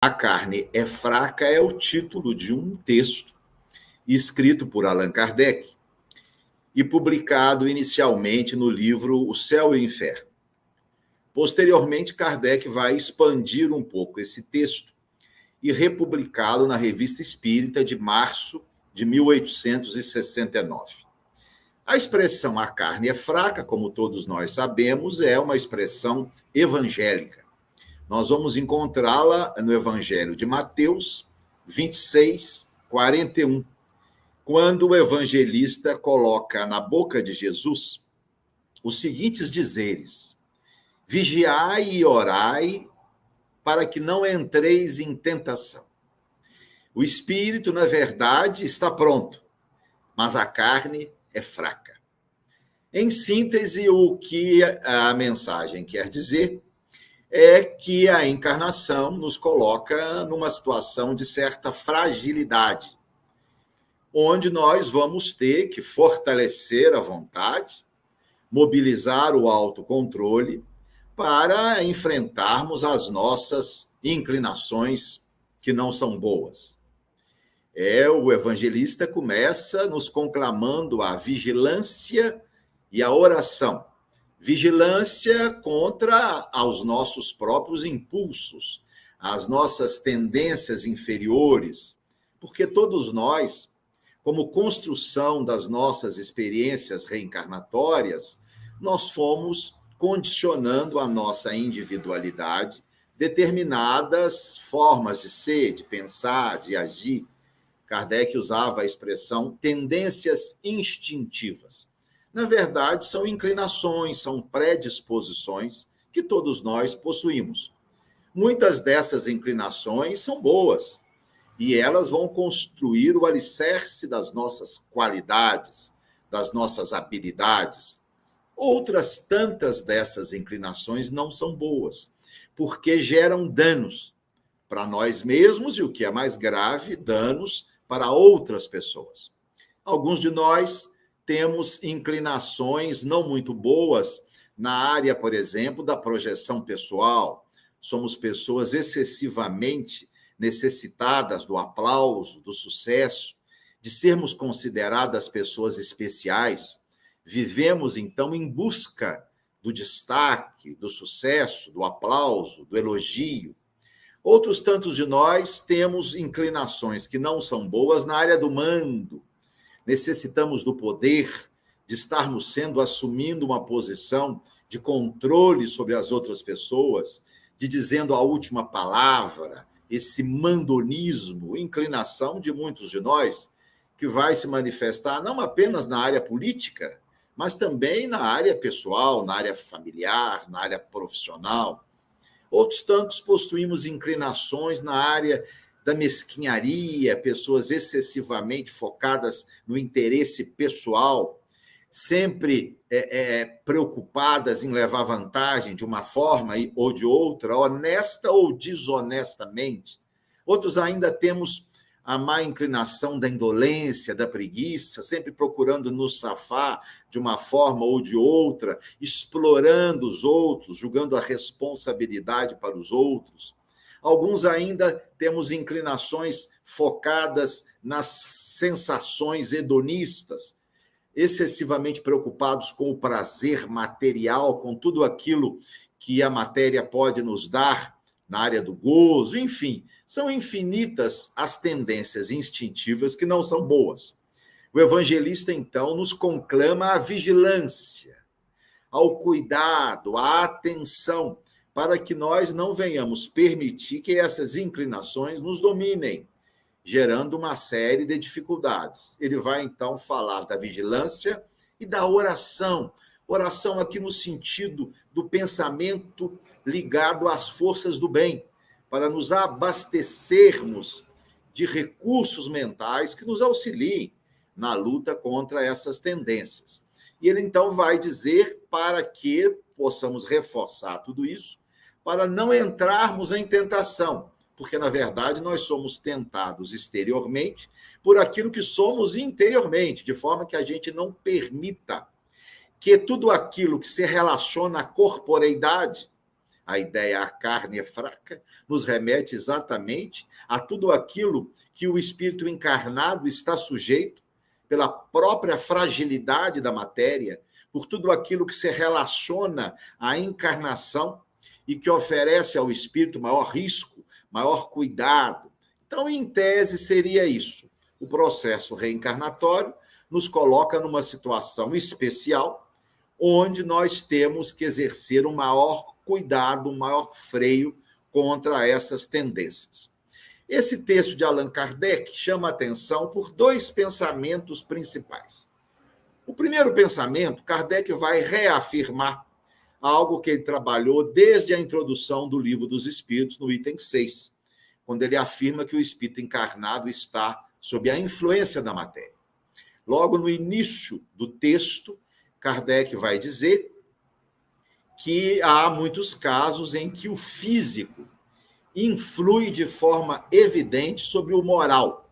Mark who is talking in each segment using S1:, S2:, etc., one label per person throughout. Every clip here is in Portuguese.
S1: A carne é fraca é o título de um texto escrito por Allan Kardec e publicado inicialmente no livro O Céu e o Inferno. Posteriormente, Kardec vai expandir um pouco esse texto e republicá-lo na Revista Espírita de março de 1869. A expressão "a carne é fraca", como todos nós sabemos, é uma expressão evangélica. Nós vamos encontrá-la no Evangelho de Mateus 26, 41, quando o evangelista coloca na boca de Jesus os seguintes dizeres: vigiai e orai para que não entreis em tentação. O espírito, na verdade, está pronto, mas a carne é fraca. Em síntese, o que a mensagem quer dizer é que a encarnação nos coloca numa situação de certa fragilidade, onde nós vamos ter que fortalecer a vontade, mobilizar o autocontrole para enfrentarmos as nossas inclinações que não são boas. O evangelista começa nos conclamando a vigilância e a oração. Vigilância contra os nossos próprios impulsos, as nossas tendências inferiores, porque todos nós, como construção das nossas experiências reencarnatórias, nós fomos condicionando a nossa individualidade determinadas formas de ser, de pensar, de agir. Kardec usava a expressão tendências instintivas. Na verdade, são inclinações, são predisposições que todos nós possuímos. Muitas dessas inclinações são boas e elas vão construir o alicerce das nossas qualidades, das nossas habilidades. Outras tantas dessas inclinações não são boas, porque geram danos para nós mesmos e, o que é mais grave, danos para outras pessoas. Alguns de nós temos inclinações não muito boas na área, por exemplo, da projeção pessoal. Somos pessoas excessivamente necessitadas do aplauso, do sucesso, de sermos consideradas pessoas especiais. Vivemos, então, em busca do destaque, do sucesso, do aplauso, do elogio. Outros tantos de nós temos inclinações que não são boas na área do mando. Necessitamos do poder, de estarmos assumindo uma posição de controle sobre as outras pessoas, de dizendo a última palavra, esse mandonismo, inclinação de muitos de nós, que vai se manifestar não apenas na área política, mas também na área pessoal, na área familiar, na área profissional. Outros tantos possuímos inclinações na área da mesquinharia, pessoas excessivamente focadas no interesse pessoal, sempre preocupadas em levar vantagem de uma forma ou de outra, honesta ou desonestamente. Outros ainda temos a má inclinação da indolência, da preguiça, sempre procurando nos safar de uma forma ou de outra, explorando os outros, julgando a responsabilidade para os outros. Alguns ainda temos inclinações focadas nas sensações hedonistas, excessivamente preocupados com o prazer material, com tudo aquilo que a matéria pode nos dar na área do gozo, enfim, são infinitas as tendências instintivas que não são boas. O evangelista, então, nos conclama à vigilância, ao cuidado, à atenção, para que nós não venhamos permitir que essas inclinações nos dominem, gerando uma série de dificuldades. Ele vai, então, falar da vigilância e da oração. Oração aqui no sentido do pensamento ligado às forças do bem, para nos abastecermos de recursos mentais que nos auxiliem na luta contra essas tendências. E ele, então, vai dizer para que possamos reforçar tudo isso, para não entrarmos em tentação, porque, na verdade, nós somos tentados exteriormente por aquilo que somos interiormente, de forma que a gente não permita que tudo aquilo que se relaciona à corporeidade, a ideia a carne é fraca, nos remete exatamente a tudo aquilo que o espírito encarnado está sujeito pela própria fragilidade da matéria, por tudo aquilo que se relaciona à encarnação e que oferece ao espírito maior risco, maior cuidado. Então, em tese, seria isso. O processo reencarnatório nos coloca numa situação especial, onde nós temos que exercer um maior cuidado, um maior freio contra essas tendências. Esse texto de Allan Kardec chama a atenção por dois pensamentos principais. O primeiro pensamento, Kardec vai reafirmar algo que ele trabalhou desde a introdução do Livro dos Espíritos, no item 6, quando ele afirma que o espírito encarnado está sob a influência da matéria. Logo no início do texto, Kardec vai dizer que há muitos casos em que o físico influi de forma evidente sobre o moral.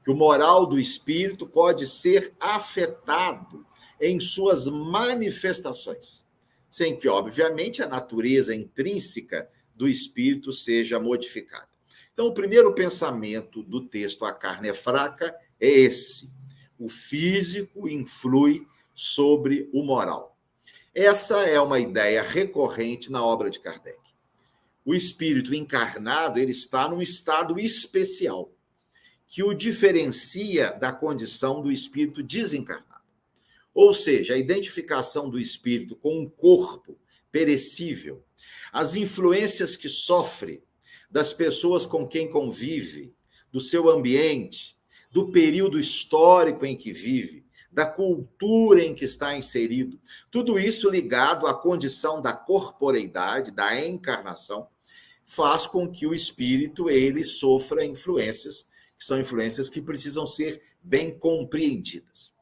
S1: Que o moral do espírito pode ser afetado em suas manifestações, sem que, obviamente, a natureza intrínseca do espírito seja modificada. Então, o primeiro pensamento do texto A Carne é Fraca é esse: o físico influi sobre o moral. Essa é uma ideia recorrente na obra de Kardec. O espírito encarnado, ele está num estado especial, que o diferencia da condição do espírito desencarnado. Ou seja, a identificação do espírito com um corpo perecível, as influências que sofre das pessoas com quem convive, do seu ambiente, do período histórico em que vive, da cultura em que está inserido, tudo isso ligado à condição da corporeidade, da encarnação, faz com que o espírito ele sofra influências, que são influências que precisam ser bem compreendidas.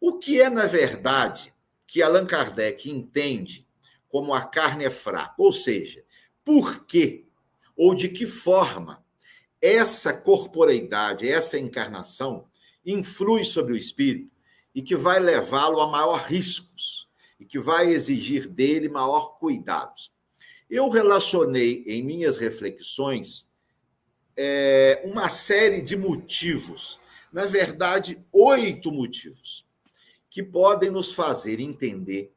S1: O que é, na verdade, que Allan Kardec entende como a carne é fraca? Ou seja, por que ou de que forma essa corporeidade, essa encarnação influi sobre o espírito e que vai levá-lo a maior riscos e que vai exigir dele maior cuidados. Eu relacionei em minhas reflexões uma série de motivos, na verdade, 8 motivos, que podem nos fazer entender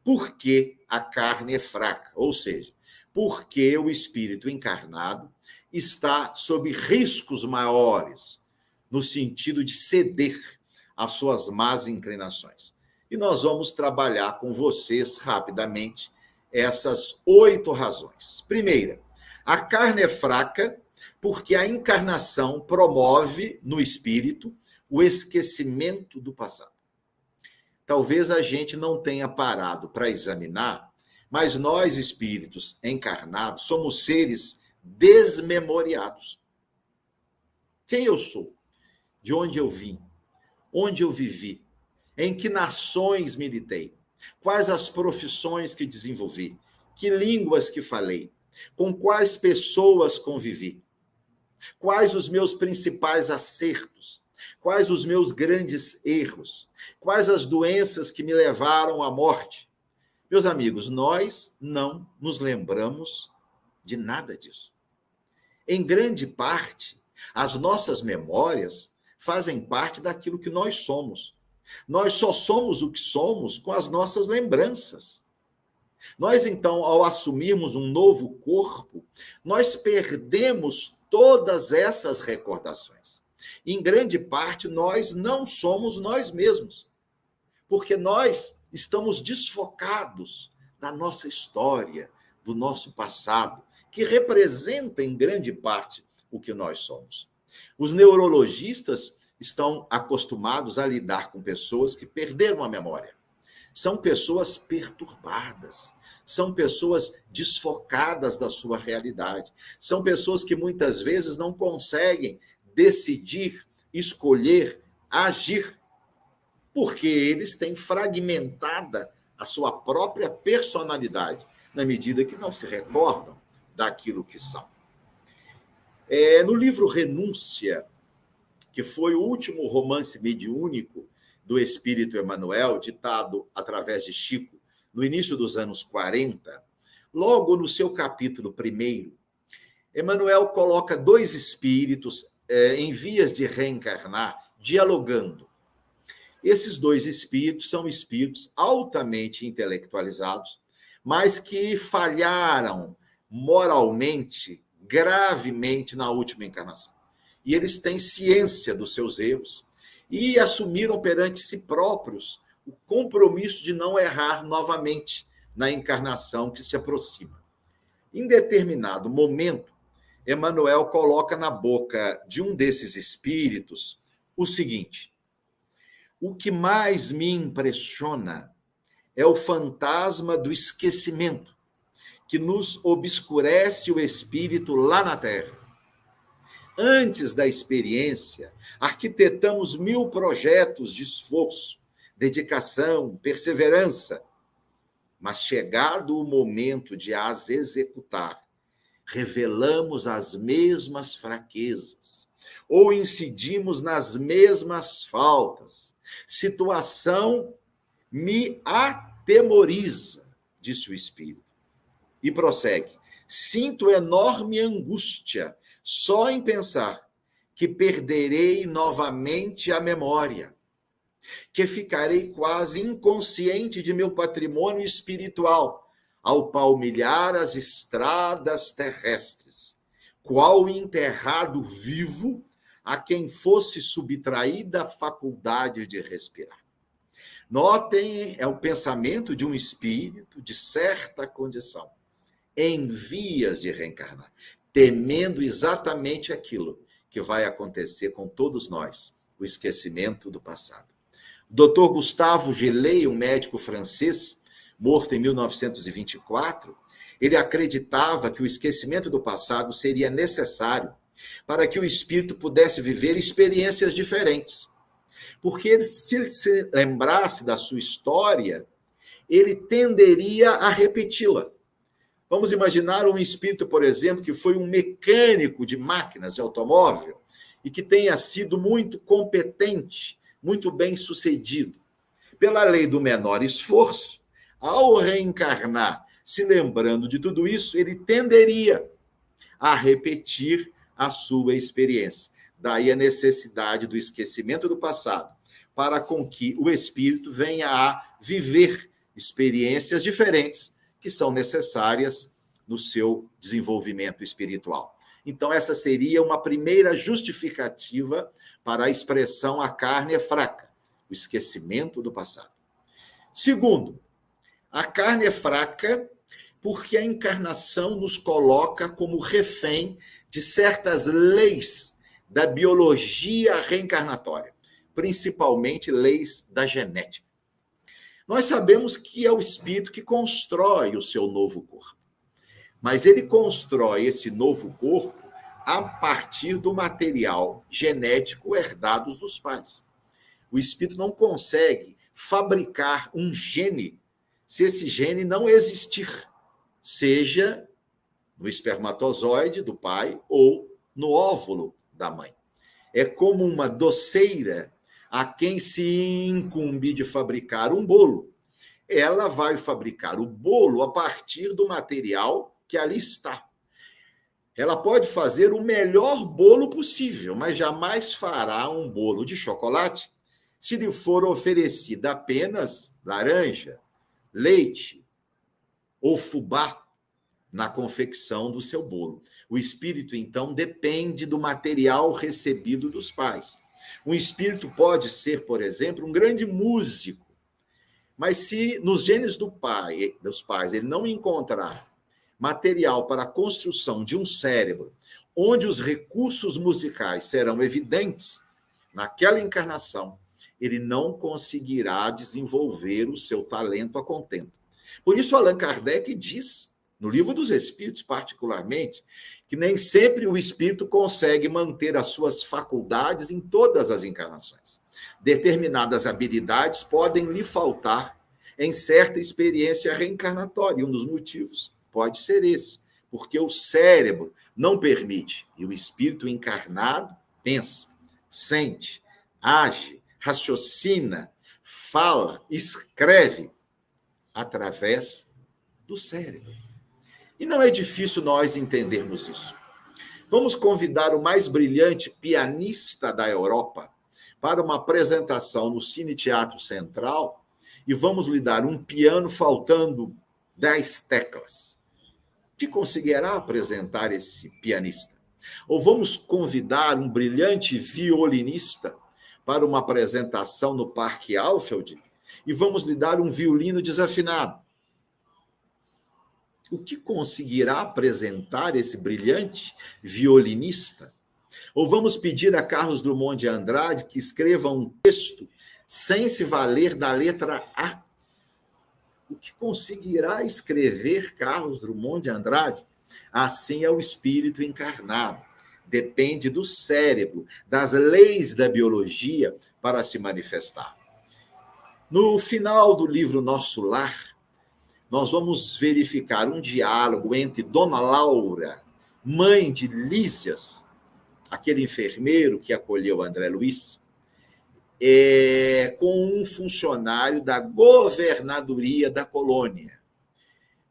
S1: por que a carne é fraca, ou seja, por que o espírito encarnado está sob riscos maiores, no sentido de ceder às suas más inclinações. E nós vamos trabalhar com vocês rapidamente essas 8 razões. Primeira, a carne é fraca porque a encarnação promove no espírito o esquecimento do passado. Talvez a gente não tenha parado para examinar, mas nós, espíritos encarnados, somos seres desmemoriados. Quem eu sou? De onde eu vim? Onde eu vivi? Em que nações militei? Quais as profissões que desenvolvi? Que línguas que falei? Com quais pessoas convivi? Quais os meus principais acertos? Quais os meus grandes erros? Quais as doenças que me levaram à morte? Meus amigos, nós não nos lembramos de nada disso. Em grande parte, as nossas memórias fazem parte daquilo que nós somos. Nós só somos o que somos com as nossas lembranças. Nós, então, ao assumirmos um novo corpo, nós perdemos todas essas recordações. Em grande parte, nós não somos nós mesmos, porque nós estamos desfocados da nossa história, do nosso passado, que representa, em grande parte, o que nós somos. Os neurologistas estão acostumados a lidar com pessoas que perderam a memória. São pessoas perturbadas, são pessoas desfocadas da sua realidade, são pessoas que muitas vezes não conseguem decidir, escolher, agir, porque eles têm fragmentada a sua própria personalidade, na medida que não se recordam daquilo que são. No livro Renúncia, que foi o último romance mediúnico do Espírito Emmanuel, ditado através de Chico, no início dos anos 40, Logo no seu capítulo 1º, Emmanuel coloca dois espíritos em vias de reencarnar, dialogando. Esses dois espíritos são espíritos altamente intelectualizados, mas que falharam moralmente, gravemente na última encarnação. E eles têm ciência dos seus erros e assumiram perante si próprios o compromisso de não errar novamente na encarnação que se aproxima. Em determinado momento, Emmanuel coloca na boca de um desses espíritos o seguinte: o que mais me impressiona é o fantasma do esquecimento, que nos obscurece o espírito lá na Terra. Antes da experiência, arquitetamos 1000 projetos de esforço, dedicação, perseverança, mas chegado o momento de as executar, revelamos as mesmas fraquezas ou incidimos nas mesmas faltas. Situação me atemoriza, disse o espírito. E prossegue: sinto enorme angústia só em pensar que perderei novamente a memória, que ficarei quase inconsciente de meu patrimônio espiritual ao palmilhar as estradas terrestres, qual enterrado vivo a quem fosse subtraída a faculdade de respirar. Notem, é o pensamento de um espírito de certa condição, em vias de reencarnar, temendo exatamente aquilo que vai acontecer com todos nós, o esquecimento do passado. O Dr. Gustave Gelée, um médico francês, morto em 1924, ele acreditava que o esquecimento do passado seria necessário para que o espírito pudesse viver experiências diferentes. Porque se ele se lembrasse da sua história, ele tenderia a repeti-la. Vamos imaginar um espírito, por exemplo, que foi um mecânico de máquinas de automóvel e que tenha sido muito competente, muito bem sucedido. Pela lei do menor esforço, ao reencarnar, se lembrando de tudo isso, ele tenderia a repetir a sua experiência. Daí a necessidade do esquecimento do passado, para com que o espírito venha a viver experiências diferentes que são necessárias no seu desenvolvimento espiritual. Então, essa seria uma primeira justificativa para a expressão "a carne é fraca", o esquecimento do passado. Segundo, a carne é fraca porque a encarnação nos coloca como refém de certas leis da biologia reencarnatória, principalmente leis da genética. Nós sabemos que é o espírito que constrói o seu novo corpo, mas ele constrói esse novo corpo a partir do material genético herdado dos pais. O espírito não consegue fabricar um gene se esse gene não existir, seja no espermatozoide do pai ou no óvulo da mãe. É como uma doceira a quem se incumbe de fabricar um bolo. Ela vai fabricar o bolo a partir do material que ali está. Ela pode fazer o melhor bolo possível, mas jamais fará um bolo de chocolate se lhe for oferecida apenas laranja, leite ou fubá na confecção do seu bolo. O espírito, então, depende do material recebido dos pais. Um espírito pode ser, por exemplo, um grande músico, mas se nos genes dos pais ele não encontrar material para a construção de um cérebro, onde os recursos musicais serão evidentes, naquela encarnação, ele não conseguirá desenvolver o seu talento a contento. Por isso, Allan Kardec diz, no Livro dos Espíritos, particularmente, que nem sempre o espírito consegue manter as suas faculdades em todas as encarnações. Determinadas habilidades podem lhe faltar em certa experiência reencarnatória. E um dos motivos pode ser esse, porque o cérebro não permite. E o espírito encarnado pensa, sente, age, raciocina, fala, escreve através do cérebro. E não é difícil nós entendermos isso. Vamos convidar o mais brilhante pianista da Europa para uma apresentação no Cine Teatro Central e vamos lhe dar um piano faltando 10 teclas. Que conseguirá apresentar esse pianista? Ou vamos convidar um brilhante violinista para uma apresentação no Parque Alfield e vamos lhe dar um violino desafinado. O que conseguirá apresentar esse brilhante violinista? Ou vamos pedir a Carlos Drummond de Andrade que escreva um texto sem se valer da letra A? O que conseguirá escrever Carlos Drummond de Andrade? Assim é o espírito encarnado. Depende do cérebro, das leis da biologia para se manifestar. No final do livro Nosso Lar, nós vamos verificar um diálogo entre Dona Laura, mãe de Lísias, aquele enfermeiro que acolheu André Luiz, com um funcionário da governadoria da colônia.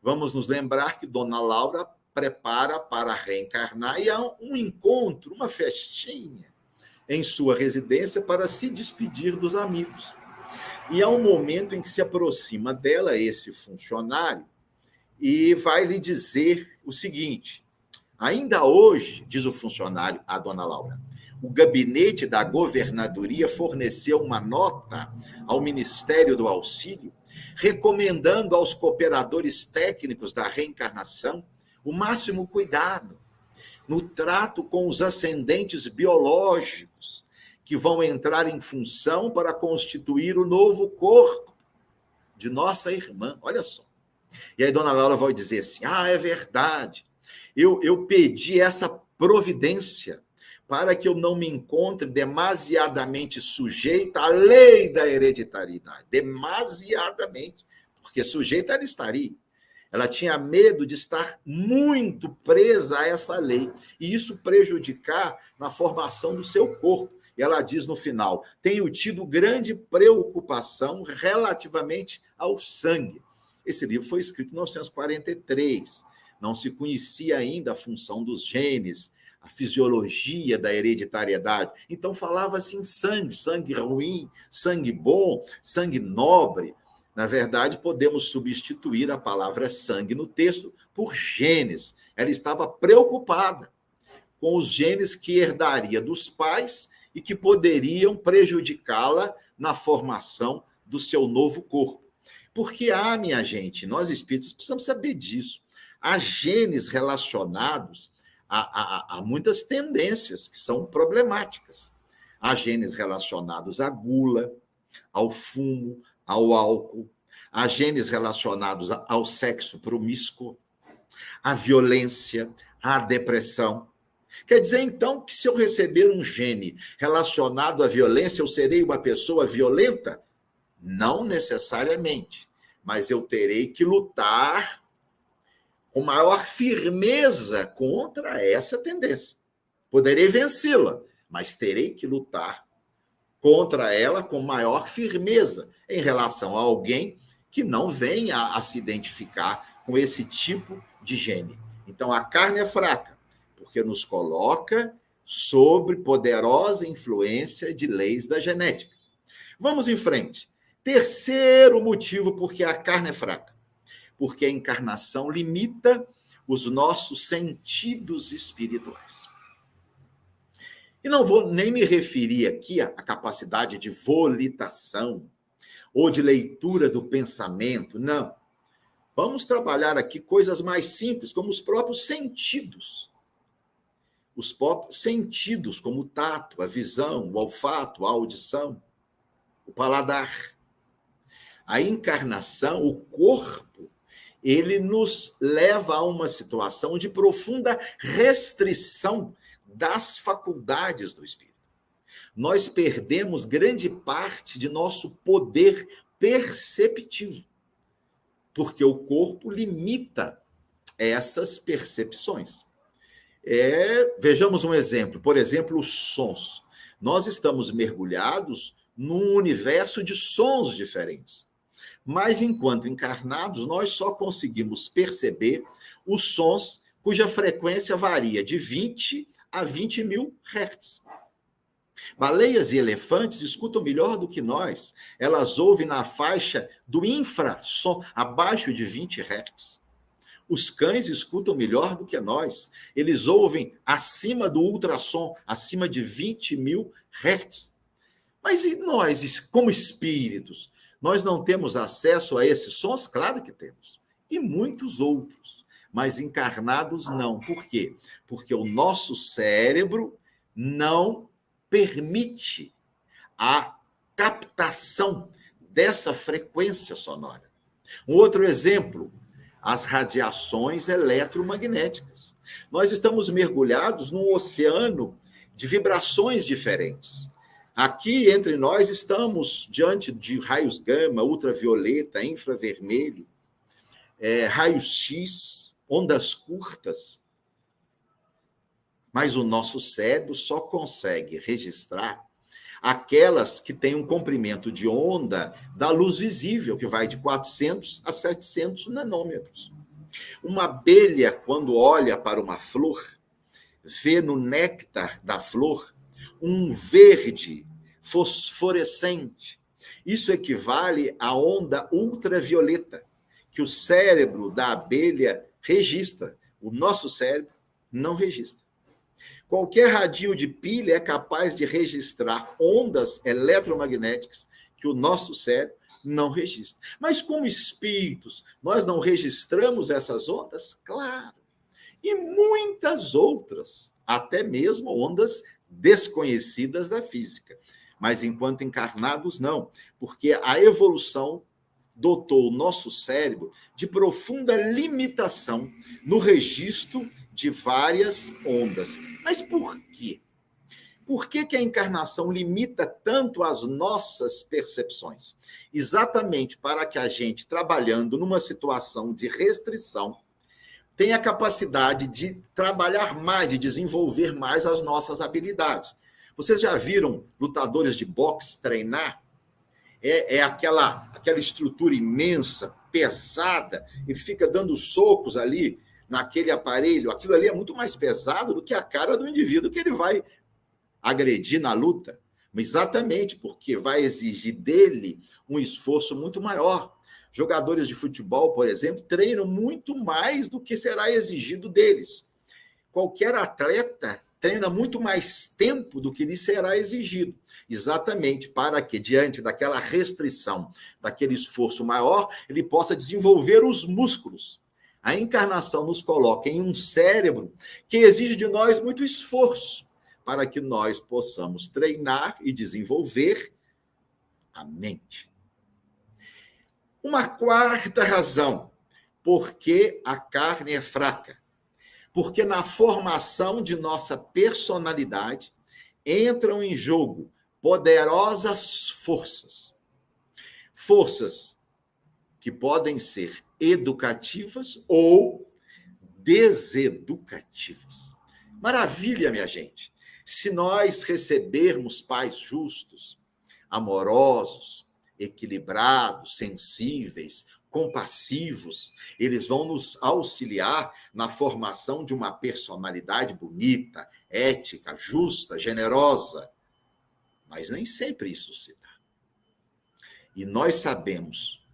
S1: Vamos nos lembrar que Dona Laura prepara para reencarnar e há um encontro, uma festinha em sua residência para se despedir dos amigos. E há um momento em que se aproxima dela esse funcionário e vai lhe dizer o seguinte: ainda hoje, diz o funcionário a Dona Laura, o gabinete da governadoria forneceu uma nota ao Ministério do Auxílio, recomendando aos cooperadores técnicos da reencarnação o máximo cuidado no trato com os ascendentes biológicos que vão entrar em função para constituir o novo corpo de nossa irmã. Olha só. E aí Dona Laura vai dizer assim, é verdade, eu pedi essa providência para que eu não me encontre demasiadamente sujeita à lei da hereditariedade. Demasiadamente. Porque sujeita ela estaria. Ela tinha medo de estar muito presa a essa lei e isso prejudicar na formação do seu corpo. E ela diz no final, tenho tido grande preocupação relativamente ao sangue. Esse livro foi escrito em 1943. Não se conhecia ainda a função dos genes, a fisiologia da hereditariedade. Então falava-se em sangue, sangue ruim, sangue bom, sangue nobre. Na verdade, podemos substituir a palavra sangue no texto por genes. Ela estava preocupada com os genes que herdaria dos pais e que poderiam prejudicá-la na formação do seu novo corpo. Porque minha gente, nós espíritas precisamos saber disso. Há genes relacionados a muitas tendências que são problemáticas. Há genes relacionados à gula, ao fumo, ao álcool, há genes relacionados ao sexo promíscuo, à violência, à depressão. Quer dizer, então, que se eu receber um gene relacionado à violência, eu serei uma pessoa violenta? Não necessariamente, mas eu terei que lutar com maior firmeza contra essa tendência. Poderei vencê-la, mas terei que lutar contra ela com maior firmeza em relação a alguém que não venha a se identificar com esse tipo de gene. Então, a carne é fraca, porque nos coloca sob poderosa influência de leis da genética. Vamos em frente. Terceiro motivo porque a carne é fraca. Porque a encarnação limita os nossos sentidos espirituais. E não vou nem me referir aqui à capacidade de volitação ou de leitura do pensamento, não. Vamos trabalhar aqui coisas mais simples, como os próprios sentidos. Os próprios sentidos, como o tato, a visão, o olfato, a audição, o paladar. A encarnação, o corpo, ele nos leva a uma situação de profunda restrição das faculdades do espírito. Nós perdemos grande parte de nosso poder perceptivo, porque o corpo limita essas percepções. Vejamos um exemplo, por exemplo, os sons. Nós estamos mergulhados num universo de sons diferentes, mas enquanto encarnados, nós só conseguimos perceber os sons cuja frequência varia de 20 a 20 mil hertz. Baleias e elefantes escutam melhor do que nós. Elas ouvem na faixa do infrassom, abaixo de 20 hertz. Os cães escutam melhor do que nós. Eles ouvem acima do ultrassom, acima de 20 mil hertz. Mas e nós, como espíritos, nós não temos acesso a esses sons? Claro que temos. E muitos outros. Mas encarnados não. Por quê? Porque o nosso cérebro não permite a captação dessa frequência sonora. Um outro exemplo, as radiações eletromagnéticas. Nós estamos mergulhados num oceano de vibrações diferentes. Aqui, entre nós, estamos diante de raios gama, ultravioleta, infravermelho, raios-x, ondas curtas, mas o nosso cérebro só consegue registrar aquelas que têm um comprimento de onda da luz visível, que vai de 400 a 700 nanômetros. Uma abelha, quando olha para uma flor, vê no néctar da flor um verde fosforescente. Isso equivale à onda ultravioleta, que o cérebro da abelha registra. O nosso cérebro não registra. Qualquer radinho de pilha é capaz de registrar ondas eletromagnéticas que o nosso cérebro não registra. Mas como espíritos, nós não registramos essas ondas? Claro. E muitas outras, até mesmo ondas desconhecidas da física. Mas enquanto encarnados, não. Porque a evolução dotou o nosso cérebro de profunda limitação no registro de várias ondas. Mas por quê? Por que a encarnação limita tanto as nossas percepções? Exatamente para que a gente, trabalhando numa situação de restrição, tenha a capacidade de trabalhar mais, de desenvolver mais as nossas habilidades. Vocês já viram lutadores de boxe treinar? Aquela estrutura imensa, pesada, ele fica dando socos ali naquele aparelho, aquilo ali é muito mais pesado do que a cara do indivíduo que ele vai agredir na luta, exatamente porque vai exigir dele um esforço muito maior. Jogadores de futebol, por exemplo, treinam muito mais do que será exigido deles. Qualquer atleta treina muito mais tempo do que lhe será exigido, exatamente para que, diante daquela restrição, daquele esforço maior, ele possa desenvolver os músculos. A encarnação nos coloca em um cérebro que exige de nós muito esforço para que nós possamos treinar e desenvolver a mente. Uma quarta razão, porque a carne é fraca. Porque na formação de nossa personalidade entram em jogo poderosas forças. Forças que podem ser educativas ou deseducativas. Maravilha, minha gente! Se nós recebermos pais justos, amorosos, equilibrados, sensíveis, compassivos, eles vão nos auxiliar na formação de uma personalidade bonita, ética, justa, generosa. Mas nem sempre isso se dá. E nós sabemos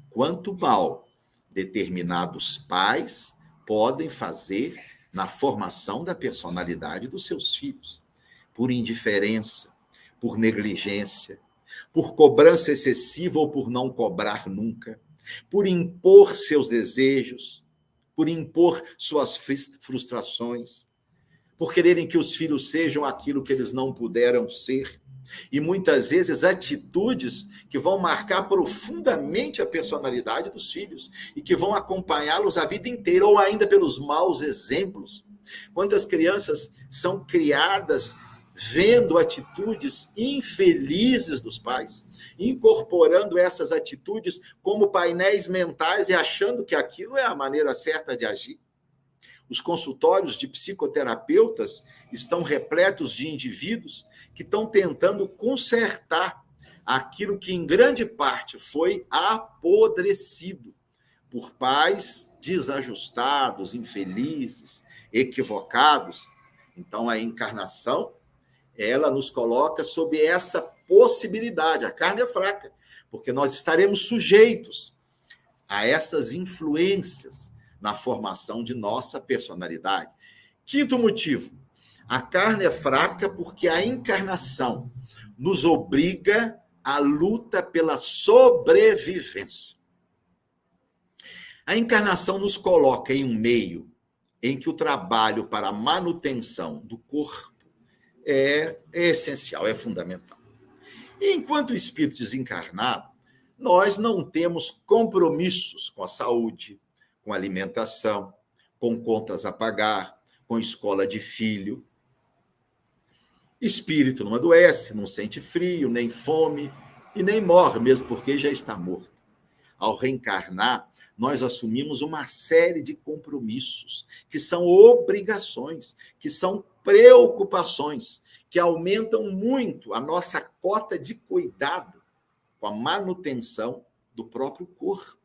S1: quanto mal determinados pais podem fazer na formação da personalidade dos seus filhos, por indiferença, por negligência, por cobrança excessiva ou por não cobrar nunca, por impor seus desejos, por impor suas frustrações, por quererem que os filhos sejam aquilo que eles não puderam ser, e muitas vezes atitudes que vão marcar profundamente a personalidade dos filhos e que vão acompanhá-los a vida inteira, ou ainda pelos maus exemplos. Quantas crianças são criadas vendo atitudes infelizes dos pais, incorporando essas atitudes como painéis mentais e achando que aquilo é a maneira certa de agir. Os consultórios de psicoterapeutas estão repletos de indivíduos que estão tentando consertar aquilo que, em grande parte, foi apodrecido por pais desajustados, infelizes, equivocados. Então, a encarnação, ela nos coloca sob essa possibilidade. A carne é fraca, porque nós estaremos sujeitos a essas influências na formação de nossa personalidade. Quinto motivo, a carne é fraca porque a encarnação nos obriga à luta pela sobrevivência. A encarnação nos coloca em um meio em que o trabalho para a manutenção do corpo é essencial, é fundamental. E enquanto espírito desencarnado, nós não temos compromissos com a saúde, com alimentação, com contas a pagar, com escola de filho. Espírito não adoece, não sente frio, nem fome e nem morre, mesmo porque já está morto. Ao reencarnar, nós assumimos uma série de compromissos, que são obrigações, que são preocupações, que aumentam muito a nossa cota de cuidado com a manutenção do próprio corpo.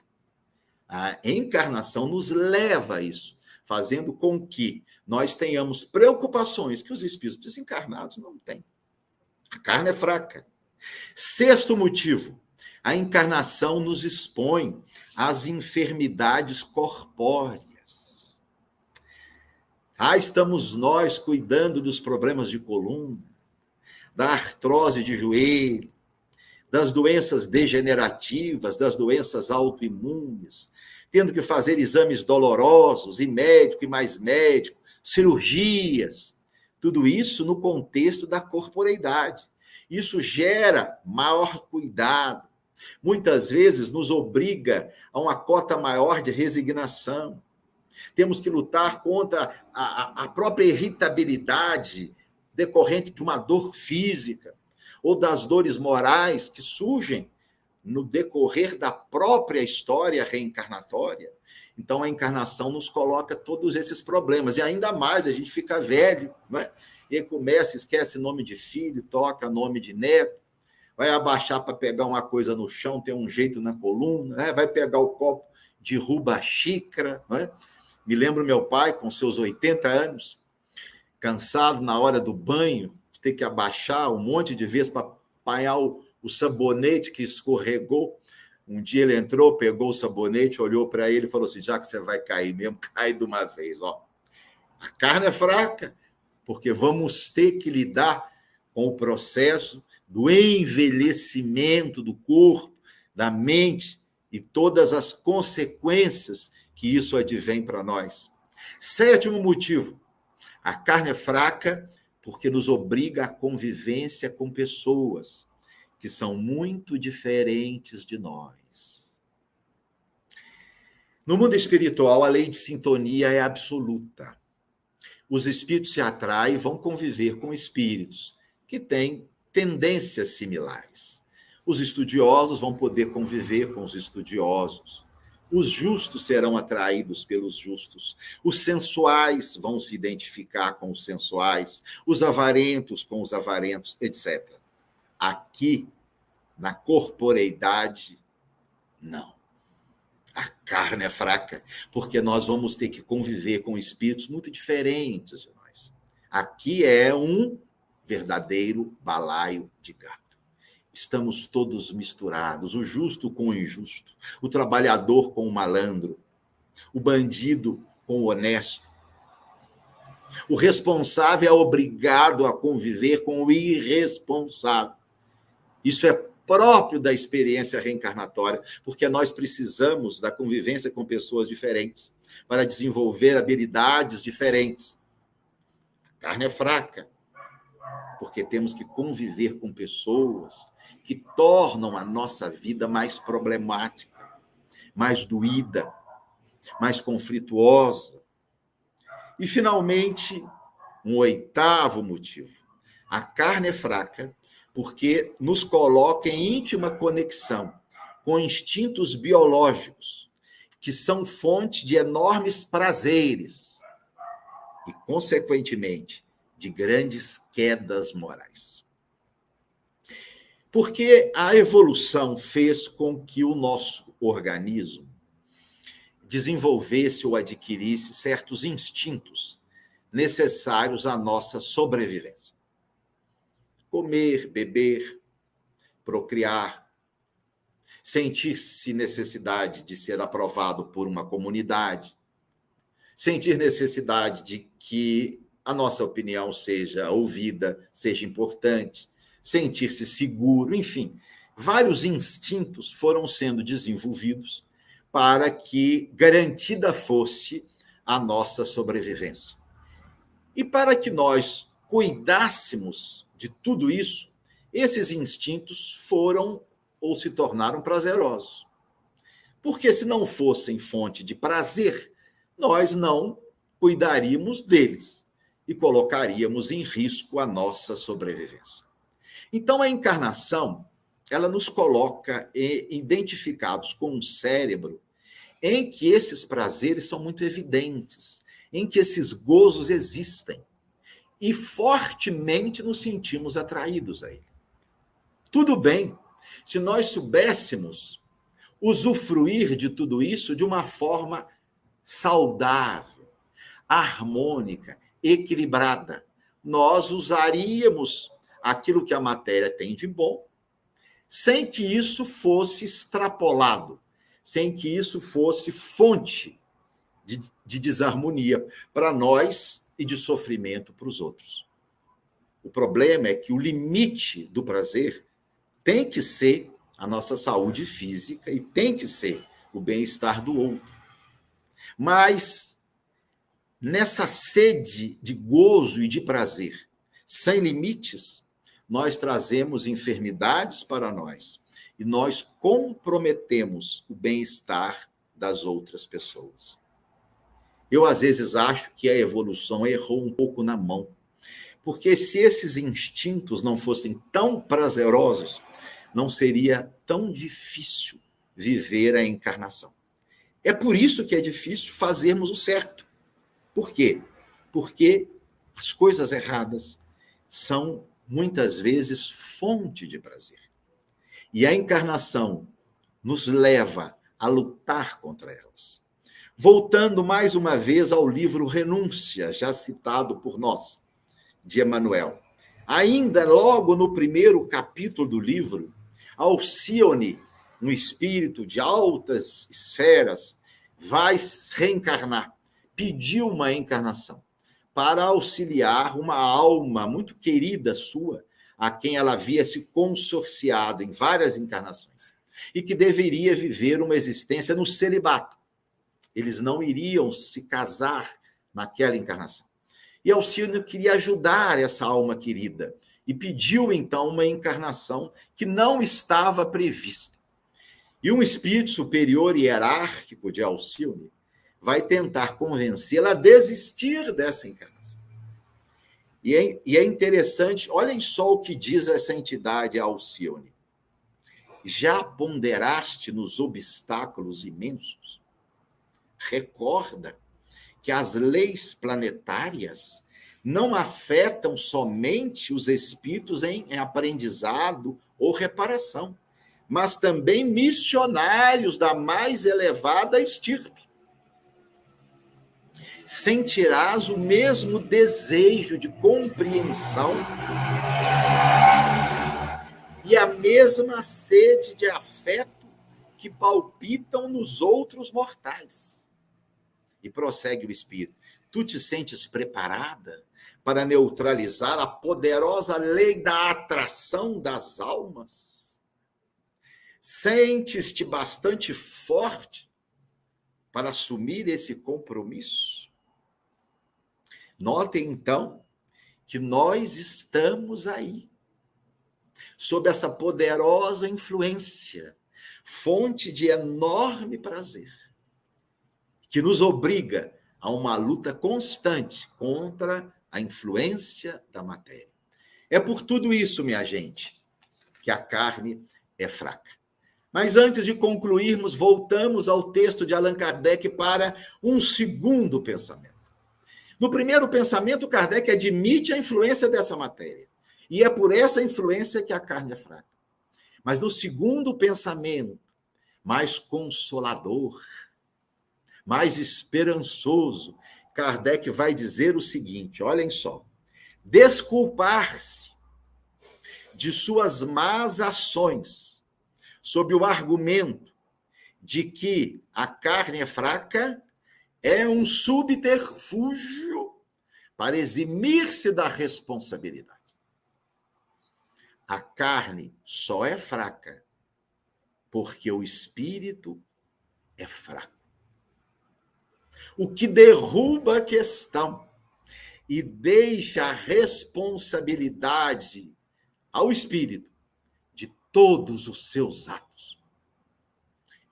S1: A encarnação nos leva a isso, fazendo com que nós tenhamos preocupações que os espíritos desencarnados não têm. A carne é fraca. Sexto motivo, a encarnação nos expõe às enfermidades corpóreas. Estamos nós cuidando dos problemas de coluna, da artrose de joelho, das doenças degenerativas, das doenças autoimunes, tendo que fazer exames dolorosos, e médico e mais médico, cirurgias, tudo isso no contexto da corporeidade. Isso gera maior cuidado, muitas vezes nos obriga a uma cota maior de resignação. Temos que lutar contra a própria irritabilidade decorrente de uma dor física ou das dores morais que surgem no decorrer da própria história reencarnatória. Então, a encarnação nos coloca todos esses problemas. E ainda mais, a gente fica velho, não é? E começa, esquece nome de filho, toca nome de neto, vai abaixar para pegar uma coisa no chão, tem um jeito na coluna, né? Vai pegar o copo, derruba a xícara. Não é? Me lembro meu pai, com seus 80 anos, cansado na hora do banho, de ter que abaixar um monte de vezes para apanhar o sabonete que escorregou. Um dia ele entrou, pegou o sabonete, olhou para ele e falou assim, já que você vai cair mesmo, cai de uma vez. Ó. A carne é fraca, porque vamos ter que lidar com o processo do envelhecimento do corpo, da mente e todas as consequências que isso advém para nós. Sétimo motivo, a carne é fraca porque nos obriga à convivência com pessoas que são muito diferentes de nós. No mundo espiritual, a lei de sintonia é absoluta. Os espíritos se atraem e vão conviver com espíritos que têm tendências similares. Os estudiosos vão poder conviver com os estudiosos. Os justos serão atraídos pelos justos. Os sensuais vão se identificar com os sensuais. Os avarentos com os avarentos, etc. Aqui, na corporeidade, não. A carne é fraca, porque nós vamos ter que conviver com espíritos muito diferentes de nós. Aqui é um verdadeiro balaio de gato. Estamos todos misturados, o justo com o injusto, o trabalhador com o malandro, o bandido com o honesto. O responsável é obrigado a conviver com o irresponsável. Isso é próprio da experiência reencarnatória, porque nós precisamos da convivência com pessoas diferentes para desenvolver habilidades diferentes. A carne é fraca, porque temos que conviver com pessoas que tornam a nossa vida mais problemática, mais doída, mais conflituosa. E, finalmente, um oitavo motivo. A carne é fraca porque nos coloca em íntima conexão com instintos biológicos, que são fonte de enormes prazeres e, consequentemente, de grandes quedas morais. Porque a evolução fez com que o nosso organismo desenvolvesse ou adquirisse certos instintos necessários à nossa sobrevivência. Comer, beber, procriar, sentir-se necessidade de ser aprovado por uma comunidade, sentir necessidade de que a nossa opinião seja ouvida, seja importante, sentir-se seguro, enfim, vários instintos foram sendo desenvolvidos para que garantida fosse a nossa sobrevivência. E para que nós cuidássemos de tudo isso, esses instintos foram ou se tornaram prazerosos. Porque se não fossem fonte de prazer, nós não cuidaríamos deles e colocaríamos em risco a nossa sobrevivência. Então, a encarnação, ela nos coloca identificados com um cérebro em que esses prazeres são muito evidentes, em que esses gozos existem e fortemente nos sentimos atraídos a ele. Tudo bem, se nós soubéssemos usufruir de tudo isso de uma forma saudável, harmônica, equilibrada, nós usaríamos aquilo que a matéria tem de bom, sem que isso fosse extrapolado, sem que isso fosse fonte de desarmonia para nós e de sofrimento para os outros. O problema é que o limite do prazer tem que ser a nossa saúde física e tem que ser o bem-estar do outro. Mas, nessa sede de gozo e de prazer sem limites, nós trazemos enfermidades para nós e nós comprometemos o bem-estar das outras pessoas. Eu, às vezes, acho que a evolução errou um pouco na mão, porque se esses instintos não fossem tão prazerosos, não seria tão difícil viver a encarnação. É por isso que é difícil fazermos o certo. Por quê? Porque as coisas erradas são, muitas vezes, fonte de prazer. E a encarnação nos leva a lutar contra elas. Voltando mais uma vez ao livro Renúncia, já citado por nós, de Emmanuel. Ainda logo no primeiro capítulo do livro, Alcione, um espírito de altas esferas, vai reencarnar, pediu uma encarnação para auxiliar uma alma muito querida sua, a quem ela havia se consorciado em várias encarnações, e que deveria viver uma existência no celibato. Eles não iriam se casar naquela encarnação. E Alcione queria ajudar essa alma querida e pediu, então, uma encarnação que não estava prevista. E um espírito superior hierárquico de Alcione vai tentar convencê-la a desistir dessa encarnação. E é interessante, olhem só o que diz essa entidade a Alcione. Já ponderaste nos obstáculos imensos? Recorda que as leis planetárias não afetam somente os espíritos em aprendizado ou reparação, mas também missionários da mais elevada estirpe. Sentirás o mesmo desejo de compreensão e a mesma sede de afeto que palpitam nos outros mortais. E prossegue o espírito. Tu te sentes preparada para neutralizar a poderosa lei da atração das almas? Sentes-te bastante forte para assumir esse compromisso? Notem, então, que nós estamos aí, sob essa poderosa influência, fonte de enorme prazer, que nos obriga a uma luta constante contra a influência da matéria. É por tudo isso, minha gente, que a carne é fraca. Mas antes de concluirmos, voltamos ao texto de Allan Kardec para um segundo pensamento. No primeiro pensamento, Kardec admite a influência dessa matéria. E é por essa influência que a carne é fraca. Mas no segundo pensamento, mais consolador, mais esperançoso, Kardec vai dizer o seguinte, olhem só, desculpar-se de suas más ações, sob o argumento de que a carne é fraca, é um subterfúgio para eximir-se da responsabilidade. A carne só é fraca porque o espírito é fraco. O que derruba a questão e deixa a responsabilidade ao espírito de todos os seus atos.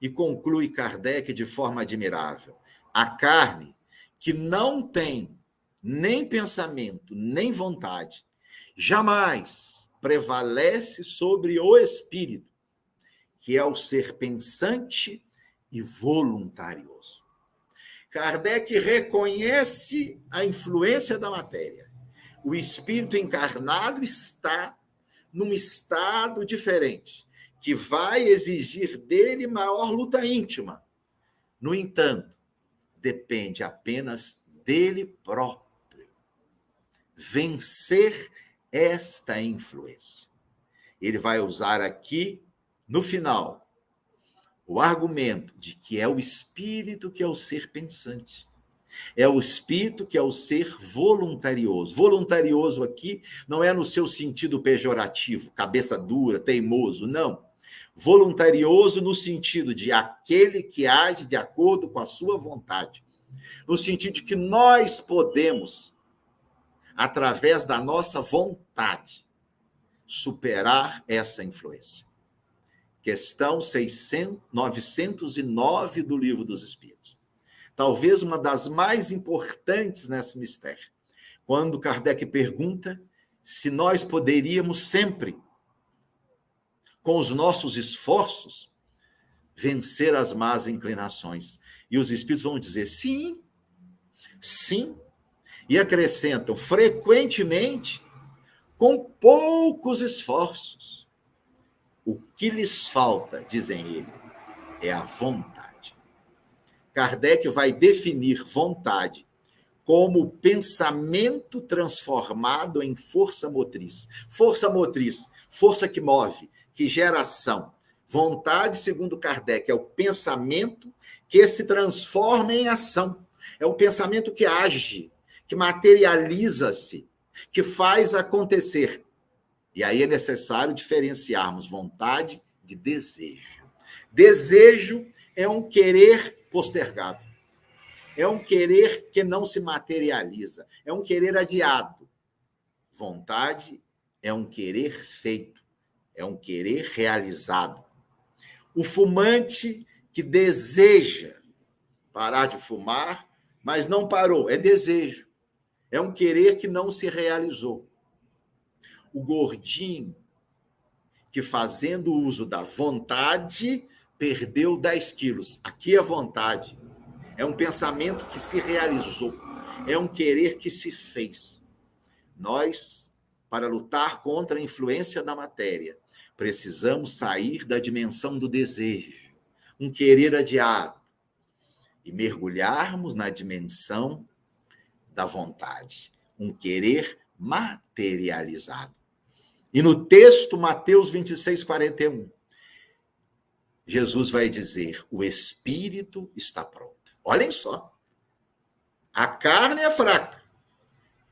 S1: E conclui Kardec de forma admirável: a carne, que não tem nem pensamento, nem vontade, jamais prevalece sobre o espírito, que é o ser pensante e voluntarioso. Kardec reconhece a influência da matéria. O espírito encarnado está num estado diferente, que vai exigir dele maior luta íntima. No entanto, depende apenas dele próprio vencer esta influência. Ele vai usar aqui, no final, o argumento de que é o espírito que é o ser pensante. É o espírito que é o ser voluntarioso. Voluntarioso aqui não é no seu sentido pejorativo, cabeça dura, teimoso, não. Voluntarioso no sentido de aquele que age de acordo com a sua vontade. No sentido de que nós podemos, através da nossa vontade, superar essa influência. Questão 909 do Livro dos Espíritos. Talvez uma das mais importantes nesse mistério. Quando Kardec pergunta se nós poderíamos sempre, com os nossos esforços, vencer as más inclinações. E os espíritos vão dizer sim, sim. E acrescentam frequentemente, com poucos esforços. O que lhes falta, dizem ele, é a vontade. Kardec vai definir vontade como pensamento transformado em força motriz. Força motriz, força que move, que gera ação. Vontade, segundo Kardec, é o pensamento que se transforma em ação. É o pensamento que age, que materializa-se, que faz acontecer. E aí é necessário diferenciarmos vontade de desejo. Desejo é um querer postergado. É um querer que não se materializa. É um querer adiado. Vontade é um querer feito. É um querer realizado. O fumante que deseja parar de fumar, mas não parou. É desejo. É um querer que não se realizou. O gordinho que, fazendo uso da vontade, perdeu 10 quilos. Aqui é vontade. É um pensamento que se realizou. É um querer que se fez. Nós, para lutar contra a influência da matéria, precisamos sair da dimensão do desejo, um querer adiado, e mergulharmos na dimensão da vontade, um querer materializado. E no texto, Mateus 26, 41, Jesus vai dizer, o espírito está pronto. Olhem só, a carne é fraca,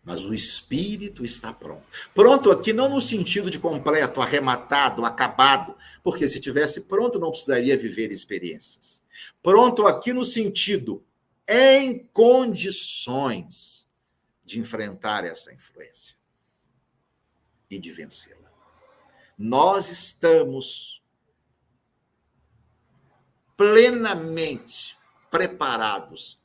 S1: mas o espírito está pronto. Pronto aqui não no sentido de completo, arrematado, acabado, porque se tivesse pronto não precisaria viver experiências. Pronto aqui no sentido em condições de enfrentar essa influência e de vencê-la. Nós estamos plenamente preparados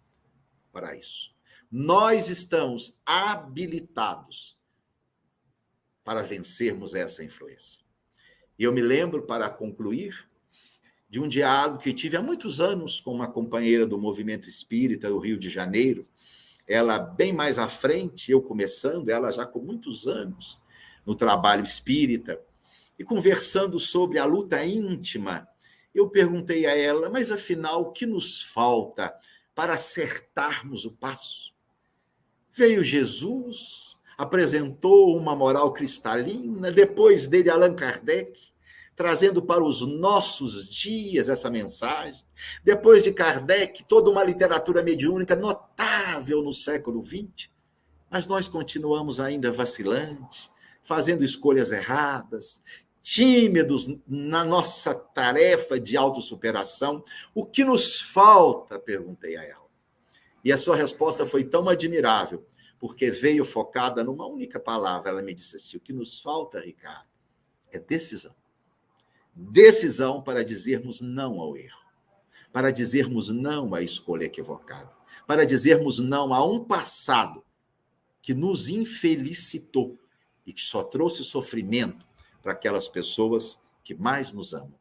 S1: para isso. Nós estamos habilitados para vencermos essa influência. E eu me lembro, para concluir, de um diálogo que tive há muitos anos com uma companheira do movimento espírita do Rio de Janeiro. Ela bem mais à frente, eu começando, ela já com muitos anos no trabalho espírita, e conversando sobre a luta íntima, eu perguntei a ela, mas afinal, o que nos falta para acertarmos o passo. Veio Jesus, apresentou uma moral cristalina, depois dele Allan Kardec, trazendo para os nossos dias essa mensagem. Depois de Kardec, toda uma literatura mediúnica notável no século XX, mas nós continuamos ainda vacilantes, fazendo escolhas erradas, tímidos na nossa tarefa de autossuperação. O que nos falta? Perguntei a ela. E a sua resposta foi tão admirável, porque veio focada numa única palavra. Ela me disse assim: o que nos falta, Ricardo, é decisão. Decisão para dizermos não ao erro, para dizermos não à escolha equivocada, para dizermos não a um passado que nos infelicitou e que só trouxe sofrimento para aquelas pessoas que mais nos amam.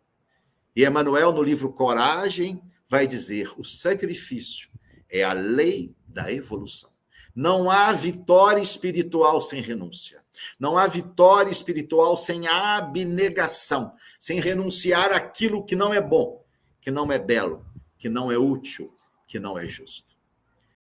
S1: E Emmanuel, no livro Coragem, vai dizer: o sacrifício é a lei da evolução. Não há vitória espiritual sem renúncia. Não há vitória espiritual sem abnegação, sem renunciar àquilo que não é bom, que não é belo, que não é útil, que não é justo.